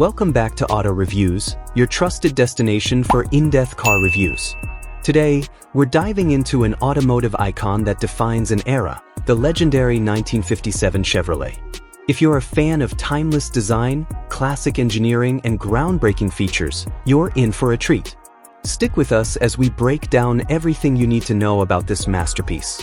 Welcome back to Auto Reviews, your trusted destination for in-depth car reviews. Today, we're diving into an automotive icon that defines an era, the legendary 1957 Chevrolet. If you're a fan of timeless design, classic engineering, and groundbreaking features, you're in for a treat. Stick with us as we break down everything you need to know about this masterpiece.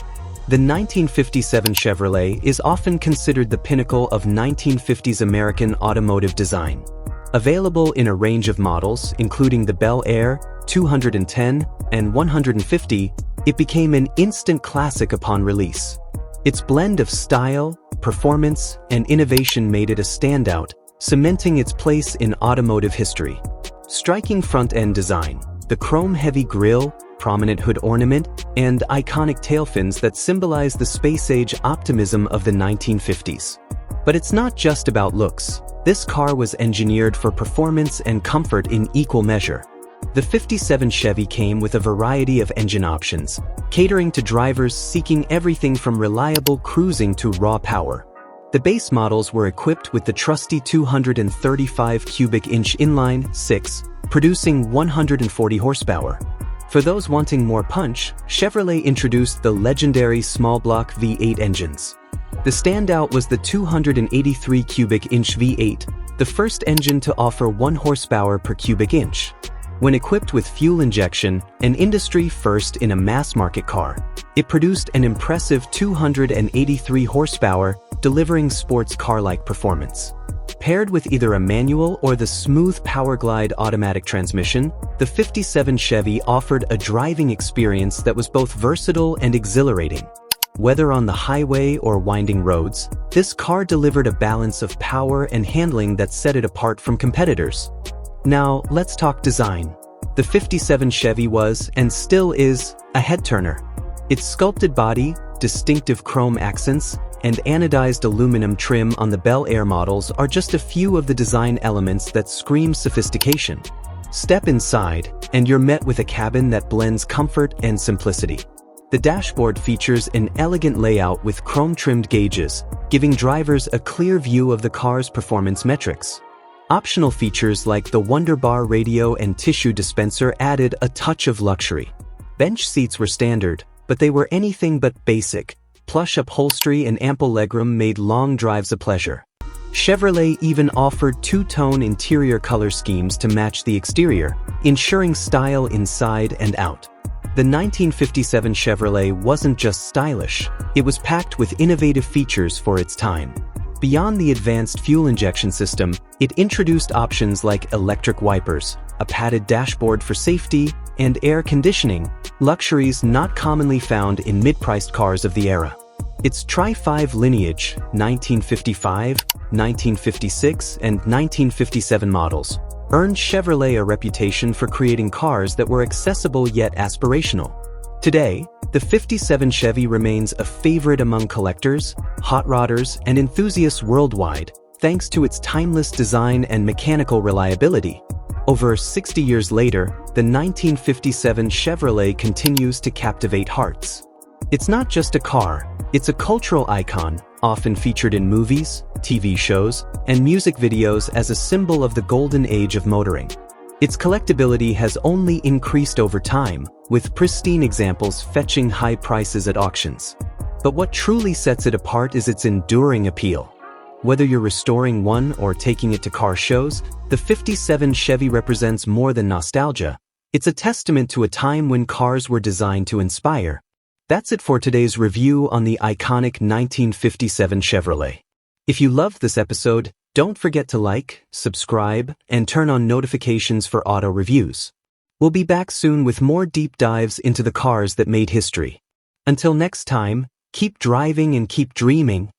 The 1957 Chevrolet is often considered the pinnacle of 1950s American automotive design. Available in a range of models, including the Bel Air, 210, and 150, it became an instant classic upon release. Its blend of style, performance, and innovation made it a standout, cementing its place in automotive history. Striking front-end design, the chrome-heavy grille, prominent hood ornament, and iconic tail fins that symbolize the space-age optimism of the 1950s. But it's not just about looks. This car was engineered for performance and comfort in equal measure. The 57 Chevy came with a variety of engine options, catering to drivers seeking everything from reliable cruising to raw power. The base models were equipped with the trusty 235 cubic inch inline-six, producing 140 horsepower. For those wanting more punch, Chevrolet introduced the legendary small-block V8 engines. The standout was the 283 cubic inch V8, the first engine to offer 1 horsepower per cubic inch. When equipped with fuel injection, an industry first in a mass-market car, it produced an impressive 283 horsepower, delivering sports car-like performance. Paired with either a manual or the smooth Powerglide automatic transmission, the 57 Chevy offered a driving experience that was both versatile and exhilarating. Whether on the highway or winding roads, this car delivered a balance of power and handling that set it apart from competitors. Now, let's talk design. The 57 Chevy was, and still is, a head-turner. Its sculpted body, distinctive chrome accents, and anodized aluminum trim on the Bel Air models are just a few of the design elements that scream sophistication. Step inside, and you're met with a cabin that blends comfort and simplicity. The dashboard features an elegant layout with chrome-trimmed gauges, giving drivers a clear view of the car's performance metrics. Optional features like the Wonderbar radio and tissue dispenser added a touch of luxury. Bench seats were standard, but they were anything but basic. Plush upholstery and ample legroom made long drives a pleasure. Chevrolet even offered two-tone interior color schemes to match the exterior, ensuring style inside and out. The 1957 Chevrolet wasn't just stylish, it was packed with innovative features for its time. Beyond the advanced fuel injection system, it introduced options like electric wipers, a padded dashboard for safety, and air conditioning, luxuries not commonly found in mid-priced cars of the era. Its Tri-5 lineage, 1955, 1956, and 1957 models, earned Chevrolet a reputation for creating cars that were accessible yet aspirational. Today, the 57 Chevy remains a favorite among collectors, hot rodders, and enthusiasts worldwide, thanks to its timeless design and mechanical reliability. Over 60 years later, the 1957 Chevrolet continues to captivate hearts. It's not just a car, it's a cultural icon, often featured in movies, TV shows, and music videos as a symbol of the golden age of motoring. Its collectability has only increased over time, with pristine examples fetching high prices at auctions. But what truly sets it apart is its enduring appeal. Whether you're restoring one or taking it to car shows, the 57 Chevy represents more than nostalgia. It's a testament to a time when cars were designed to inspire. That's it for today's review on the iconic 1957 Chevrolet. If you loved this episode, don't forget to like, subscribe, and turn on notifications for auto reviews. We'll be back soon with more deep dives into the cars that made history. Until next time, keep driving and keep dreaming.